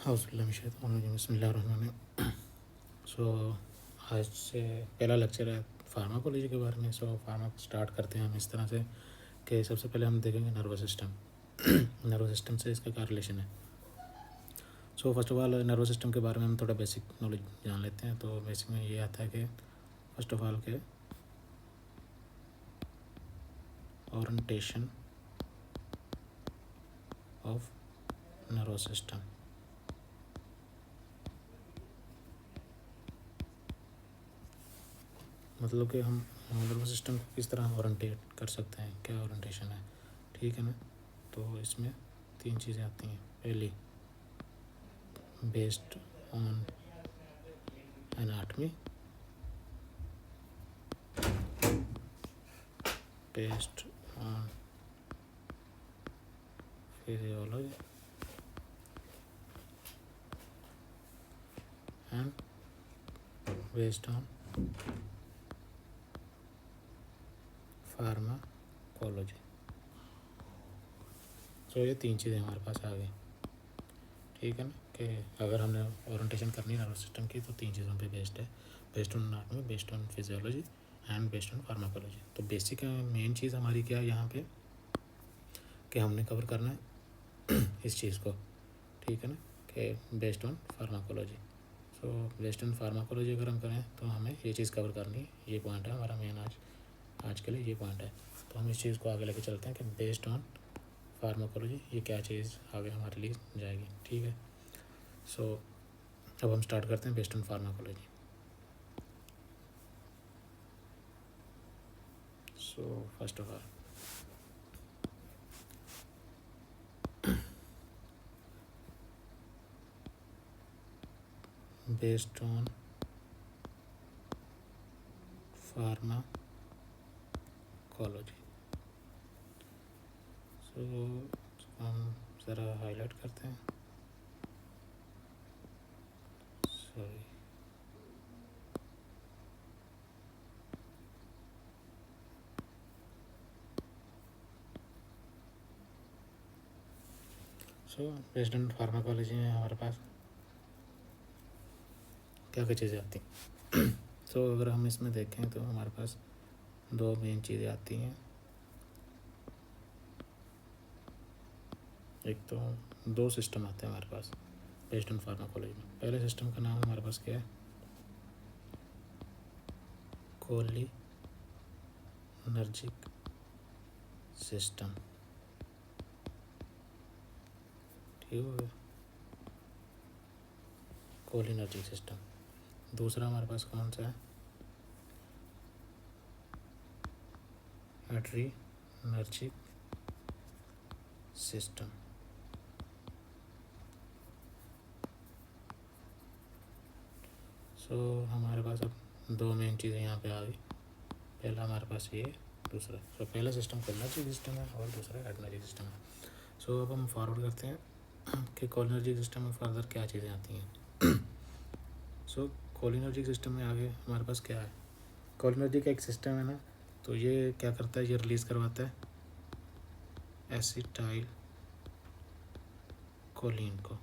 बिस्मिल्लाहिर्रहमानिर्रहीम। सो आज से पहला लेक्चर है फार्माकोलॉजी के बारे में। फार्मा स्टार्ट करते हैं हम इस तरह से कि सबसे पहले हम देखेंगे नर्वस सिस्टम। नर्वस सिस्टम से इसका क्या रिलेशन है। First of all nervous system के बारे में हम थोड़ा बेसिक नॉलेज जान लेते हैं। तो बेसिक में ये आता है कि फर्स्ट ऑफ ऑल के ओरिएंटेशन ऑफ नर्वस सिस्टम, मतलब कि हम नर्वस सिस्टम को किस तरह ओरिएंटेट कर सकते हैं, क्या ओरिएंटेशन है, ठीक है ना। तो इसमें तीन चीज़ें आती हैं। पहली based on anatomy, based on physiology and based on pharmacology. ये तीन चीज़ें हमारे पास आ गई, ठीक है ना। कि अगर हमने ओरिएंटेशन करनी है नर्वस सिस्टम की तो तीन चीज़ों पे बेस्ड है। Based on anatomy, based on physiology and based on pharmacology. तो बेसिक मेन चीज़ हमारी क्या है यहाँ पे कि हमने कवर करना है इस चीज़ को, ठीक है ना, कि based on pharmacology. Based on pharmacology अगर हम करें तो हमें ये चीज़ कवर करनी है। ये पॉइंट है हमारा मेन आज के लिए, ये पॉइंट है। तो हम इस चीज़ को आगे लेके चलते हैं कि बेस्ड ऑन फार्माकोलॉजी ये क्या चीज़ आगे हमारे लिए जाएगी, ठीक है। अब हम स्टार्ट करते हैं based on pharmacology. First of all based on pharmacology, हम ज़रा हाईलाइट करते हैं। सॉरी, बेस्ड ऑन फार्माकोलॉजी में हमारे पास क्या क्या चीज़ें आती हैं। अगर हम इसमें देखें तो हमारे पास दो मेन चीज़ें आती हैं। एक तो दो सिस्टम आते हैं हमारे पास बेस्ड ऑन फार्माकोलॉजी में। पहले सिस्टम का नाम हमारे पास क्या है, कोलिनर्जिक सिस्टम, ठीक हो गया, कोलिनर्जिक सिस्टम। दूसरा हमारे पास कौन सा है, एड्रीनर्जिक सिस्टम। हमारे पास अब दो मेन चीज़ें यहाँ पे आ गई। पहला हमारे पास ये, दूसरा। पहला सिस्टम कोलिनर्जिक सिस्टम है और दूसरा एड्रीनर्जिक सिस्टम है। अब हम फॉरवर्ड करते हैं कि कोलिनर्जिक सिस्टम में फर्दर क्या चीज़ें आती हैं। कोलिनर्जिक सिस्टम में आगे हमारे पास क्या है, कोलिनर्जिक एक सिस्टम है ना, तो ये क्या करता है, ये रिलीज़ करवाता है एसिटाइल कोलिन को।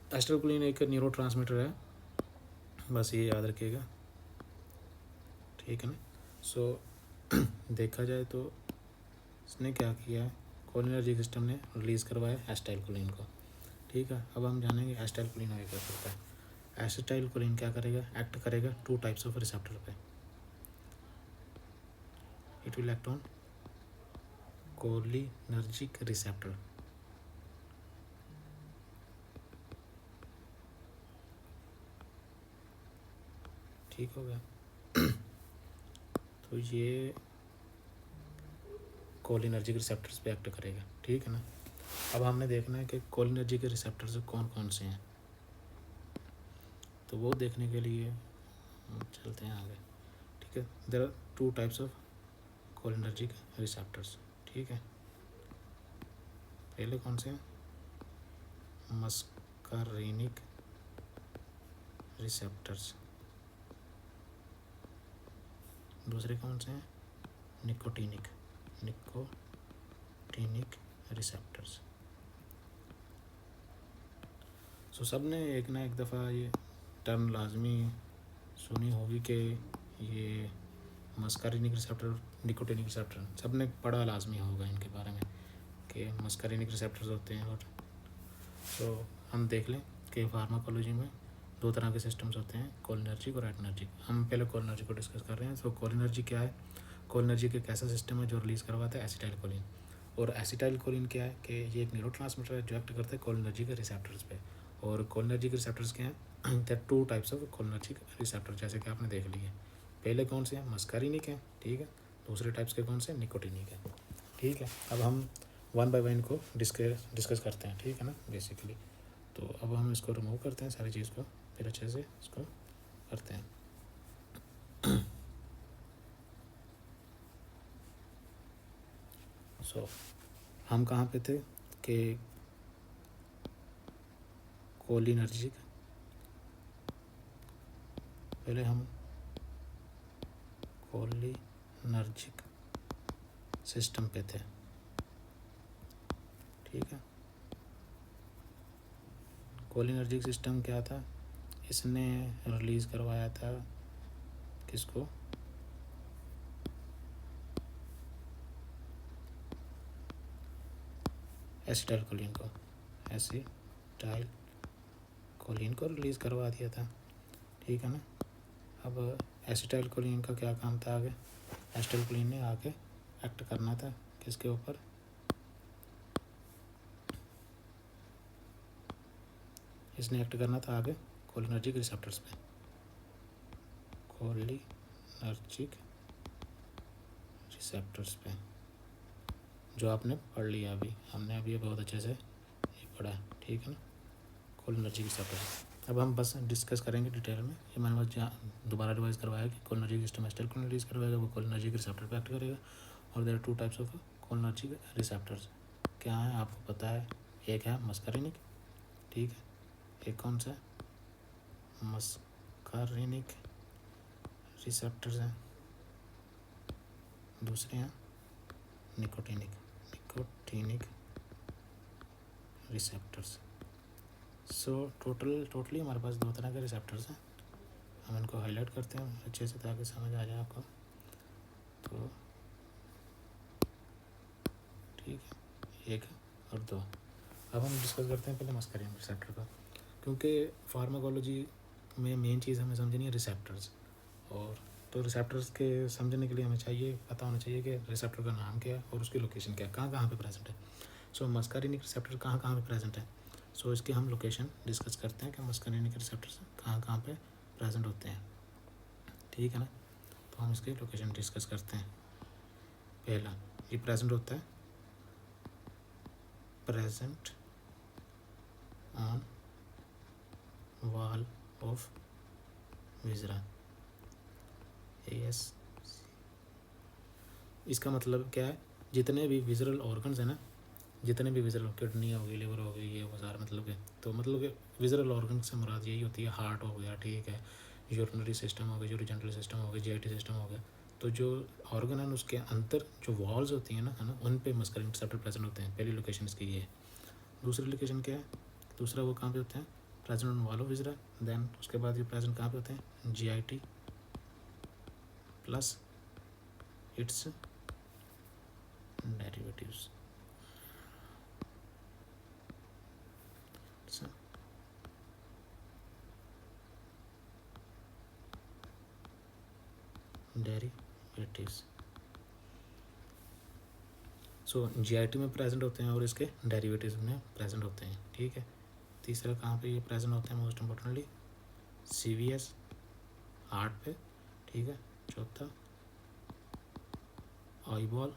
एसिटाइल कोलिन एक न्यूरोट्रांसमीटर है, बस ये याद रखिएगा, ठीक है ना। देखा जाए तो इसने क्या किया है, कोलिनर्जिक सिस्टम ने रिलीज़ करवाया एसिटाइल कोलिन को, ठीक है। अब हम जानेंगे एसिटाइल कोलिन आगे क्या करता है। एसिटाइल कोलिन क्या करेगा, एक्ट करेगा टू टाइप्स ऑफ रिसेप्टर पे। It will act on cholinergic receptor, ठीक हो गया। तो ये कोलिनर्जिक रिसेप्टर्स पे एक्ट करेगा, ठीक है ना। अब हमने देखना है कि कोलिनर्जिक रिसेप्टर्स कौन कौन से हैं, तो वो देखने के लिए हम चलते हैं आगे, ठीक है। There are two types of cholinergic receptors, ठीक है। पहले कौन से हैं, मस्कारिनिक रिसेप्टर्स। दूसरे कौन से हैं, निकोटिनिक रिसेप्टर्स। सो सब ने एक ना एक दफ़ा ये टर्म लाजमी सुनी होगी कि ये मस्कारिनिक रिसेप्टर, निकोटिनिक रिसेप्टर, सब ने पढ़ा लाजमी होगा इनके बारे में कि मस्कारिनिक रिसेप्टर्स होते हैं। और तो हम देख लें कि फार्माकोलॉजी में दो तरह के सिस्टम्स होते हैं, कोलिनर्जिक और एडनर्जिक। हम पहले कोलिनर्जिक को डिस्कस कर रहे हैं। तो कोलिनर्जिक क्या है? कोलिनर्जिक एक ऐसा सिस्टम है जो रिलीज़ करवाता है एसिटाइलकोलिन। और एसिटाइलकोलिन क्या है कि ये एक न्यूरोट्रांसमीटर है जो एक्ट करता है कोलिनर्जिक रिसेप्टर्स पे। और कोलिनर्जिक रिसेप्टर्स क्या हैं? There two types of cholinergic receptor, जैसे कि आपने देख लिया। पहले कौन से हैं? मस्कारिनिक है, ठीक है। दूसरे टाइप्स के कौन से? निकोटिनिक है, ठीक है। अब हम वन बाय वन को डिस्कस करते हैं, ठीक है ना, बेसिकली। तो अब हम इसको रिमूव करते हैं सारी चीज़ को, फिर अच्छे से इसको करते हैं। सो हम कहाँ पे थे कि कोलिनर्जिक, पहले हम कोलिनर्जिक सिस्टम पे थे, ठीक है। कोलिनर्जिक सिस्टम क्या था? इसने रिलीज़ करवाया था किसको? एसिटाइलकोलिन को। एसिटाइलकोलिन को रिलीज़ करवा दिया था, ठीक है ना। अब एसिटाइलकोलिन का क्या काम था आगे? एसिटाइलकोलिन ने आके एक्ट करना था किसके ऊपर? इसने एक्ट करना था आगे कोलिनर्जिक रिसेप्टर्स पे। कोलिनर्जिक रिसेप्टर्स पे जो आपने पढ़ लिया अभी, हमने अभी बहुत अच्छे से ये पढ़ा है, ठीक है ना, कोलिनर्जिक रिसेप्टर्स। अब हम बस डिस्कस करेंगे डिटेल में। ये मैंने बस दोबारा रिवाइज करवाया कि कोलिनर्जिक सिस्टम एसिटाइलकोलिन रिलीज करवाएगा, वो कोलिनर्जिक रिसेप्टर पे एक्ट करेगा। और there are two types of cholinergic receptors. क्या है आपको पता है? एक है मस्कारिनिक, ठीक है। एक कौन सा? मस्कारिनिक रिसेप्टर्स हैं। दूसरे हैं निकोटिनिक रिसेप्टर्स। सो टोटली हमारे पास दो तरह के रिसेप्टर्स हैं। हम इनको हाईलाइट करते हैं अच्छे से ताकि समझ आ जाए आपको। तो ठीक है, एक और दो। अब हम डिस्कस करते हैं पहले मस्कारिनिक रिसेप्टर का, क्योंकि फार्माकोलॉजी में मेन चीज़ हमें समझनी है रिसेप्टर्स। और तो रिसेप्टर्स के समझने के लिए हमें चाहिए, पता होना चाहिए कि रिसेप्टर का नाम क्या है और उसकी लोकेशन क्या है, कहाँ कहाँ पे प्रेजेंट है। सो मस्कारिनिक रिसेप्टर कहाँ कहाँ पे प्रेजेंट है। सो इसकी हम लोकेशन डिस्कस करते हैं कि मस्कारिनिक रिसेप्टर्स कहाँ कहाँ पे प्रेजेंट होते हैं, ठीक है ना। तो हम इसकी लोकेशन डिस्कस करते हैं। पहला, ये प्रेजेंट होता है present on wall of viscera. Yes, इसका मतलब क्या है? जितने भी विजरल ऑर्गन्स हैं ना, जितने भी विजरल, किडनी हो गई, लिवर हो गई, ये वो सारा मतलब के, तो मतलब कि विजरल ऑर्गन से मुराद यही होती है। हार्ट हो गया, ठीक है, यूरिनरी सिस्टम हो गया, यूरिजेंटल सिस्टम हो गया, जीआईटी सिस्टम हो गया। तो जो ऑर्गन है उसके अंदर जो वॉल्स होती हैं ना, है ना, उन पे मस्कारिनिक रिसेप्टर प्रेजेंट होते हैं। पहली लोकेशन इसकी ये है। दूसरी लोकेशन क्या है? दूसरा वो कहाँ पे होते हैं? Present on wall of viscera. Then उसके बाद ये प्रेजेंट कहाँ पे होते हैं? GIT plus its derivatives. Derivatives. So GIT में प्रेजेंट होते हैं और इसके डेरिवेटिव्स में प्रेजेंट होते हैं, ठीक है। तीसरा कहाँ पे ये प्रेजेंट होते हैं? मोस्ट इम्पोर्टेंटली सीवीएस, हार्ट पे, ठीक है। चौथा आईबॉल,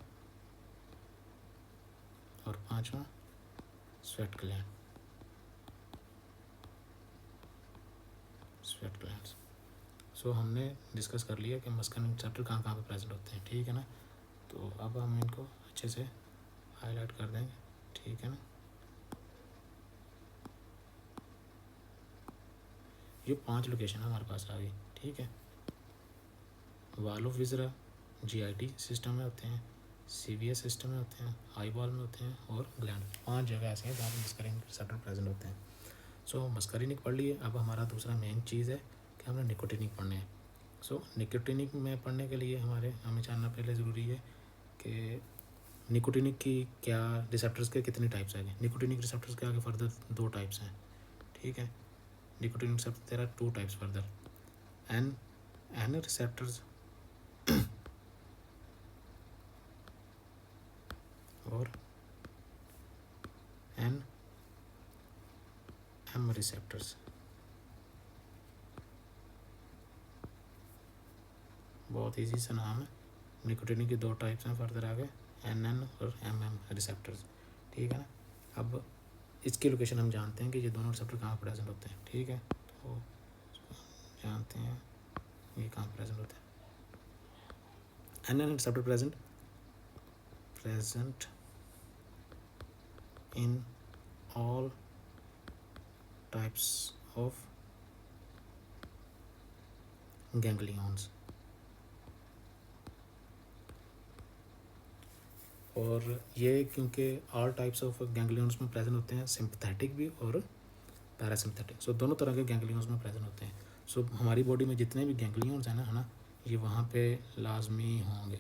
और पांचवा स्वेट ग्लैंड। सो हमने डिस्कस कर लिया कि मस्कारिनिक रिसेप्टर कहाँ कहाँ पे प्रेजेंट होते हैं, ठीक है ना। तो अब हम इनको अच्छे से हाईलाइट कर देंगे, ठीक है ना। ये 5 लोकेशन हमारे पास आ गई, ठीक है। वॉल ऑफ विजरा जीआईटी सिस्टम में होते हैं, सीवीएस सिस्टम में होते हैं, आईबॉल में होते हैं, और ग्लैंड। 5 जगह ऐसी हैं जहाँ पर मस्कारिनिक रिसेप्टर प्रेजेंट होते हैं। सो मस्करीनिक पढ़ लिए। अब हमारा दूसरा मेन चीज़ है कि हमने निकोटिनिक पढ़ने हैं। सो निकोटिनिक में पढ़ने के लिए हमें जानना पहले ज़रूरी है कि निकोटिनिक की क्या रिसेप्टर्स के कितने टाइप्स आएंगे। निकोटिनिक रिसेप्टर्स के आगे फर्दर 2 टाइप्स हैं, ठीक है। Nicotinic receptor there are 2 types further, N receptors और एम रिसेप्टर्स। बहुत ईजी सा नाम है। निकोटिनिक की 2 टाइप्स हैं फर्दर आगे, एन और एम रिसेप्टर्स, ठीक है ना। अब इसकी लोकेशन हम जानते हैं कि ये दोनों रिसेप्टर कहाँ प्रेजेंट होते हैं, ठीक है। तो जानते हैं ये कहाँ प्रेजेंट होते हैं। N receptor present in all types of ganglions. और ये क्योंकि ऑल टाइप्स ऑफ गैंग्लियंस में प्रेजेंट होते हैं, सिंपथेटिक भी और पैरासिम्पथेटिक, सो दोनों तरह के गैंग्लियंस में प्रेजेंट होते हैं। सो हमारी बॉडी में जितने भी गैंग्लियंस हैं ना, है ना, ये वहाँ पे लाजमी होंगे।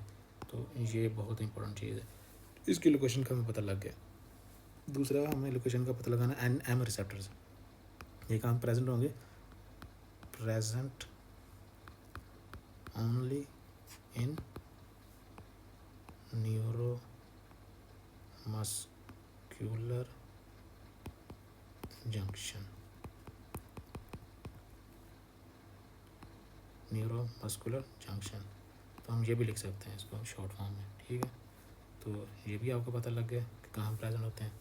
तो ये बहुत इंपॉर्टेंट चीज़ है, इसकी लोकेशन का हमें पता लग गया। दूसरा हमें लोकेशन का पता लगाना एन एम रिसेप्टर्स, ये कहाँ प्रेजेंट होंगे, present only in neuromuscular junction. Neuromuscular junction, तो हम ये भी लिख सकते हैं इसको शॉर्ट फॉर्म में, ठीक है। तो ये भी आपको पता लग गया कि कहाँ प्रेजेंट होते हैं।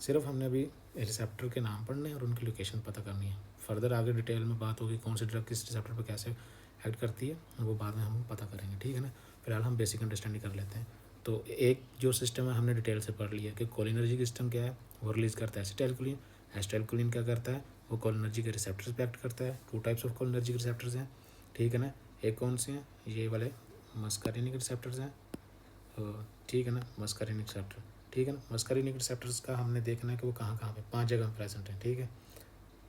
सिर्फ हमने अभी रिसेप्टर के नाम पढ़ने हैं और उनकी लोकेशन पता करनी है। फर्दर आगे डिटेल में बात होगी कौन सी ड्रग किस रिसेप्टर पर कैसे एक्ट करती है, वो बाद में हम पता करेंगे, ठीक है ना। फिलहाल हम बेसिक अंडरस्टैंडिंग कर लेते हैं। तो एक जो सिस्टम है हमने डिटेल से पढ़ लिया कि कोलिनर्जिक सिस्टम क्या है, वो रिलीज़ करता है एसिटाइलकोलिन। एसिटाइलकोलिन क्या करता है, वो कोलिनर्जिक के रिसेप्टर्स पे एक्ट करता है। 2 टाइप्स ऑफ कोलिनर्जिक रिसेप्टर्स हैं, ठीक है ना। एक कौन से हैं, ये वाले मस्कारिनिक रिसेप्टर्स हैं, ठीक है ना, मस्कारिनिक रिसेप्टर, ठीक है ना। मस्कारिनिक रिसेप्टर्स का हमने देखना है कि वो कहाँ कहाँ पे 5 जगह में प्रेजेंट है, ठीक है।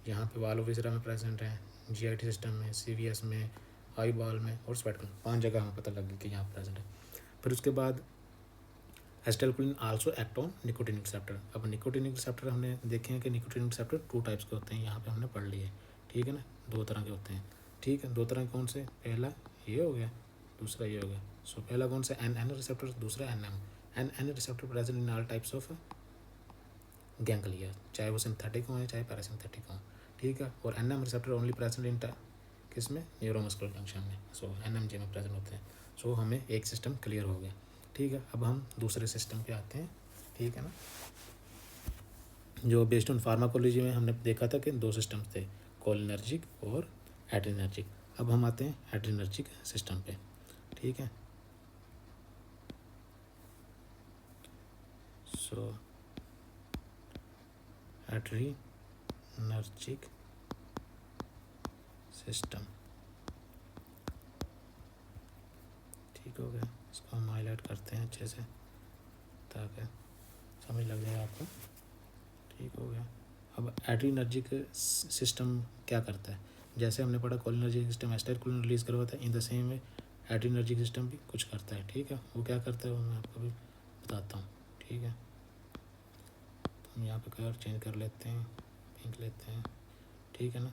यहाँ पे वाल विसरा में प्रेजेंट है, जीआईटी सिस्टम में, सीवीएस में, आई बॉल में और स्वेट में, 5 जगह हमें पता लग गया कि यहाँ प्रेजेंट है। फिर उसके बाद acetylcholine also act on nicotinic receptor. अब निकोटिनिक रिसेप्टर हमने देखे हैं कि निकोटिनिक रिसेप्टर 2 टाइप्स के होते हैं, यहाँ पे हमने पढ़ लिए, ठीक है ना। 2 तरह के होते हैं, ठीक है। 2 तरह के कौन से, पहला ये हो गया, दूसरा ये हो गया। सो पहला कौन सा, एन रिसेप्टर, दूसरा N receptor present in all types of ganglia, चाहे वो सिंथेटिक हो चाहे पैरासिम्पथेटिक हो, ठीक है। और N receptor only present in किस में, न्यूरोमस्कुलर जंक्शन में। सो एनएमजे में प्रेजेंट होते हैं। सो हमें एक सिस्टम क्लियर हो गया, ठीक है। अब हम दूसरे सिस्टम पे आते हैं, ठीक है ना। जो बेस्ड ऑन फार्माकोलॉजी में हमने देखा था कि 2 सिस्टम्स थे, कोलिनर्जिक और एड्रिनर्जिक। अब हम आते हैं एड्रिनर्जिक सिस्टम पे, ठीक है। सो एड्रिनर्जिक सिस्टम, ठीक हो गया। इसको हम हाईलाइट करते हैं अच्छे से ताकि समझ लग जाए आपको, ठीक हो गया। अब एड्रिनर्जिक सिस्टम क्या करता है, जैसे हमने पढ़ा कोलिनर्जिक सिस्टम एसिटाइलकोलिन रिलीज करवाता है, in the same way adrenergic system भी कुछ करता है, ठीक है। वो क्या करता है वो मैं आपको भी बताता हूँ, ठीक है। तो हम यहाँ पे कलर चेंज कर लेते हैं, पिंक लेते हैं, ठीक है ना।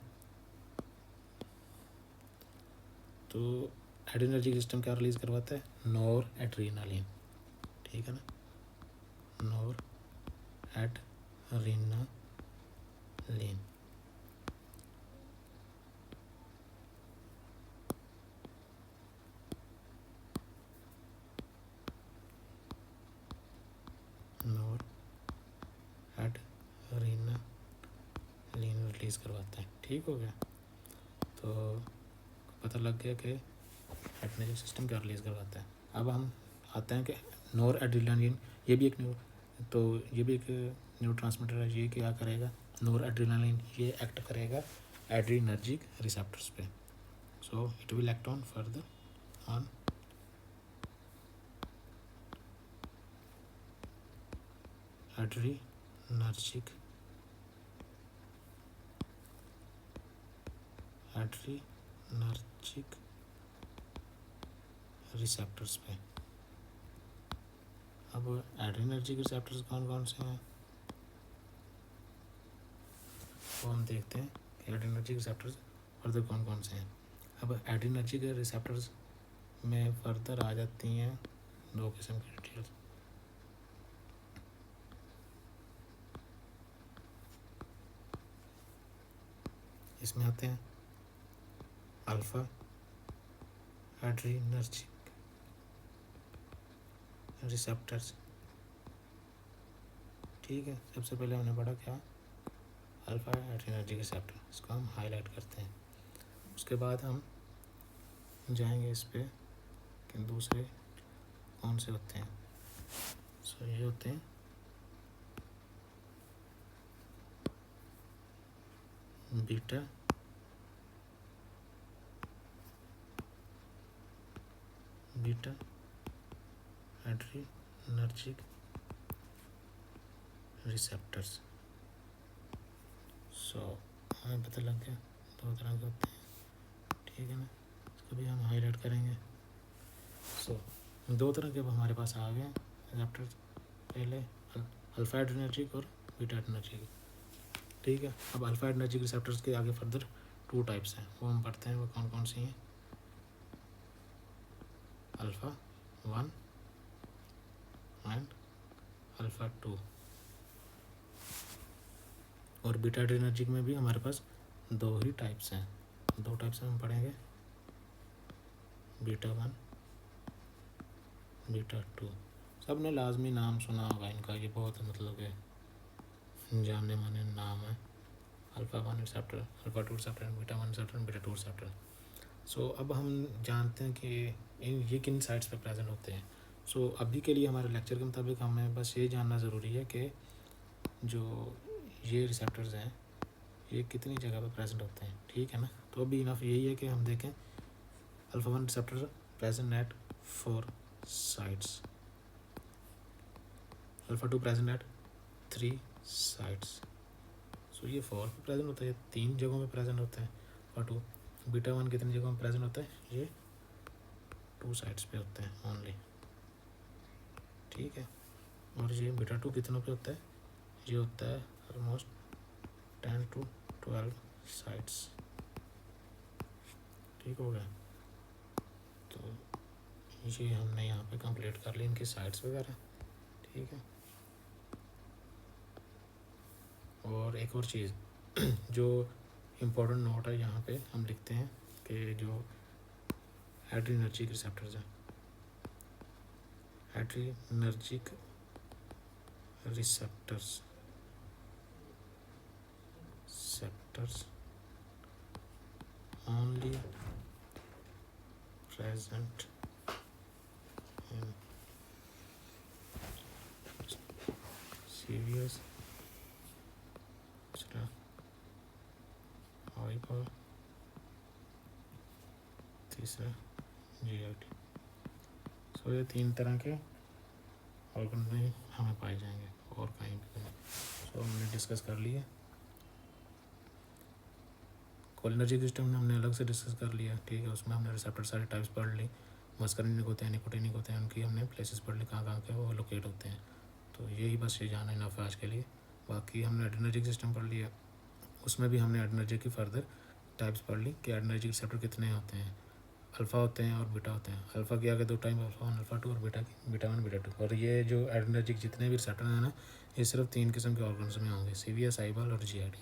तो एड्रिनर्जिक सिस्टम क्या रिलीज करवाता है, नोर एड्रीनालिन, ठीक है ना, नोर एड्रीनालिन। नोर एड्रीनालिन रिलीज करवाता है, ठीक हो गया। तो पता लग गया कि एड्रिनर्जिक सिस्टम क्या रिलीज करवाता है। अब हम आते हैं कि नोर एड्रीनालिन, ये भी एक न्यूरोट्रांसमीटर है। ये क्या करेगा, नोर एड्रीनालिन ये एक्ट करेगा एड्रीनर्जिक रिसेप्टर्स पे। So it will act on further on adrenergic adrenergic receptors पे। अब एड्रीनर्जिक रिसेप्टर्स कौन कौन से हैं वो हम देखते हैं कि एड्रीनर्जिक रिसेप्टर्स फर्दर कौन कौन से हैं। अब एड्रीनर्जिक रिसेप्टर्स में फर्दर आ जाती हैं दो किस्म की डिटेल्स। इसमें आते हैं अल्फा एड्रीनर्जिक रिसेप्टर्स। ठीक है, सबसे पहले हमने पढ़ा क्या, अल्फा एड्रीनर्जिक रिसेप्टर, इसको हम हाईलाइट करते हैं। उसके बाद हम जाएंगे इस पे कि दूसरे कौन से होते हैं। सो ये होते हैं बीटा एड्रीनर्जिक रिसेप्टर्स। सो हमें पता लग गया दो तरह के होते हैं, ठीक है ना, इसको भी हम हाईलाइट करेंगे। सो दो तरह के अब हमारे पास आ गए रिसेप्टर्स, पहले अल्फा एड्रीनर्जिक और बीटा एड्रीनर्जिक। ठीक है, अब अल्फा एड्रीनर्जिक रिसेप्टर्स के आगे फर्दर 2 टाइप्स हैं, वो हम पढ़ते हैं, वो कौन कौन सी हैं। Alpha 1 and alpha 2। और बीटा एड्रीनर्जिक में भी हमारे पास 2 ही टाइप्स हैं, 2 टाइप्स हम पढ़ेंगे, बीटा 1 बीटा 2। सब ने लाजमी नाम सुना होगा इनका, ये बहुत मतलब के जानने माने नाम है। Alpha 1 receptor, alpha 2 receptor, beta 1 receptor, beta 2 receptor. So अब हम जानते हैं कि ये किन साइट्स पे प्रेजेंट होते हैं। सो अभी के लिए हमारे लेक्चर के मुताबिक हमें बस ये जानना ज़रूरी है कि जो ये रिसेप्टर्स हैं ये कितनी जगह पे प्रेजेंट होते हैं, ठीक है ना। तो अभी इनफ यही है कि हम देखें alpha 1 receptor present at 4 sites, alpha 2 present at 3 sites. So ये 4 पे प्रेजेंट होता है, 3 जगहों पे प्रेजेंट होता है। और 2 बीटा 1 कितनी जगहों में प्रेजेंट होता है, ये 2 साइट्स पे होते हैं ओनली, ठीक है। और ये बीटा 2 कितनों पे होता है, ये होता है ऑलमोस्ट 10 to 12 साइट्स, ठीक हो गया। तो ये हमने यहाँ पे कंप्लीट कर ली इनकी साइट्स वगैरह, ठीक है। और एक और चीज़ जो इम्पोर्टेंट नोट है यहाँ पे हम लिखते हैं कि जो एड्रीनर्जिक रिसेप्टर्स हैं, adrenergic receptors only present in CVS, hyper, तीसरा GIT। सो ये 3 तरह के ऑर्गन में हमें पाए जाएंगे और कहीं भी नहीं। सो हमने डिस्कस कर लिया। कोलिनर्जिक सिस्टम में हमने अलग से डिस्कस कर लिया, ठीक है। उसमें हमने रिसेप्टर सारे टाइप्स पढ़ ली, मस्करिनिक होते हैं, निकोटिनिक होते हैं, उनकी हमने प्लेसेस पढ़ ली, कहाँ कहाँ के वो लोकेट होते हैं। तो यही बस ये जाना इनफ है आज के लिए। बाकी हमने एड्रीनर्जिक सिस्टम पढ़ लिया, उसमें भी हमने एड्रीनर्जिक की फर्दर टाइप्स पढ़ ली कि एड्रीनर्जिक रिसेप्टर कितने होते हैं, अल्फ़ा होते हैं और बीटा होते हैं। अल्फ़ा के आगे 2 टाइप, अल्फ़ा 1 अल्फ़ा 2 और बीटा 1 बीटा 2। और ये जो एड्रीनर्जिक जितने भी रिसेप्टर हैं ना, ये सिर्फ 3 किस्म के ऑर्गन्स में होंगे, CVS, आईबाल और GIT।